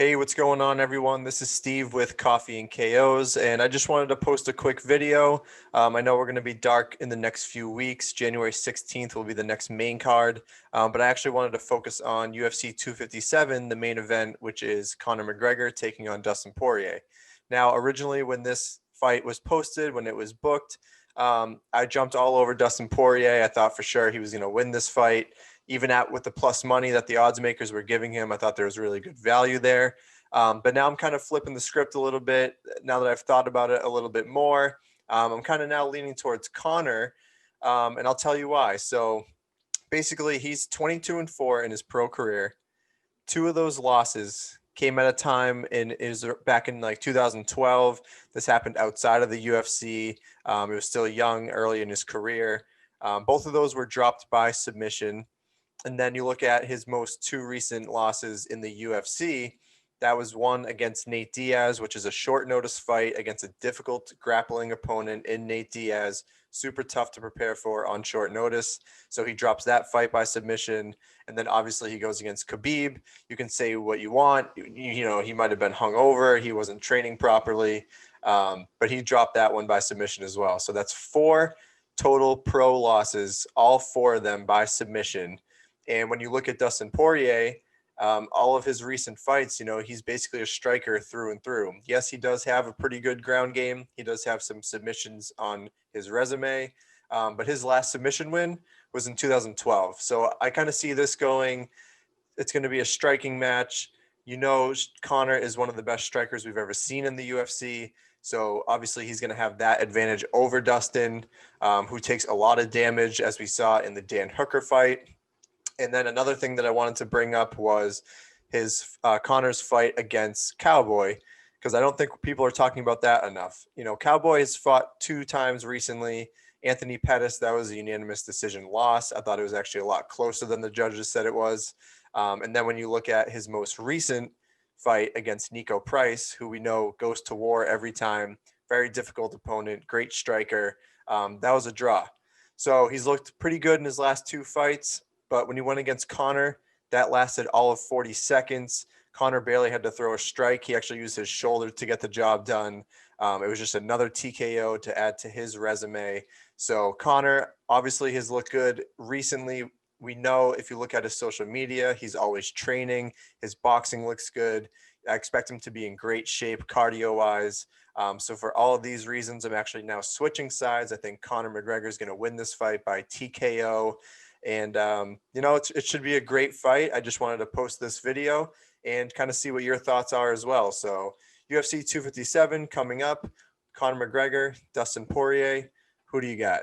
Hey, what's going on, everyone? This is Steve with Coffee and KOs, and I just wanted to post a quick video. I know we're going to be dark in the next few weeks. January 16th will be the next main card, but I actually wanted to focus on UFC 257, the main event, which is Conor McGregor taking on Dustin Poirier. Now, originally, when this fight was posted, when it was booked, I jumped all over Dustin Poirier. I thought for sure he was going to win this fight even at with the plus money that the odds makers were giving him. I thought there was really good value there. But now I'm kind of flipping the script a little bit. Now that I've thought about it a little bit more, I'm kind of now leaning towards Conor, and I'll tell you why. So basically, he's 22-4 in his pro career. Two of those losses came at a time in is back in like 2012. This happened outside of the UFC. He was still young, early in his career. Both of those were dropped by submission. And then you look at his most two recent losses in the UFC. That was one against Nate Diaz, which is a short notice fight against a difficult grappling opponent in Nate Diaz. Super tough to prepare for on short notice. So he drops that fight by submission. And then obviously he goes against Khabib. You can say what you want. You know, he might have been hungover. He wasn't training properly. But he dropped that one by submission as well. So that's four total pro losses, all four of them by submission. And when you look at Dustin Poirier, all of his recent fights, you know, he's basically a striker through and through. Yes, he does have a pretty good ground game. He does have some submissions on his resume, but his last submission win was in 2012. So I kind of see this going. It's going to be a striking match. You know, Conor is one of the best strikers we've ever seen in the UFC. So obviously he's going to have that advantage over Dustin, who takes a lot of damage, as we saw in the Dan Hooker fight. And then another thing that I wanted to bring up was his Conor's fight against Cowboy, because I don't think people are talking about that enough. You know, Cowboy has fought two times recently. Anthony Pettis, that was a unanimous decision loss. I thought it was actually a lot closer than the judges said it was. And then when you look at his most recent fight against Nico Price, who we know goes to war every time, very difficult opponent, great striker, that was a draw. So he's looked pretty good in his last two fights. But when he went against Conor, that lasted all of 40 seconds. Conor barely had to throw a strike. He actually used his shoulder to get the job done. It was just another TKO to add to his resume. So Conor obviously has looked good recently. We know if you look at his social media, he's always training. His boxing looks good. I expect him to be in great shape cardio-wise. So for all of these reasons, I'm actually now switching sides. I think Conor McGregor is going to win this fight by TKO. And, you know, it should be a great fight. I just wanted to post this video and kind of see what your thoughts are as well. So UFC 257 coming up, Conor McGregor, Dustin Poirier. Who do you got?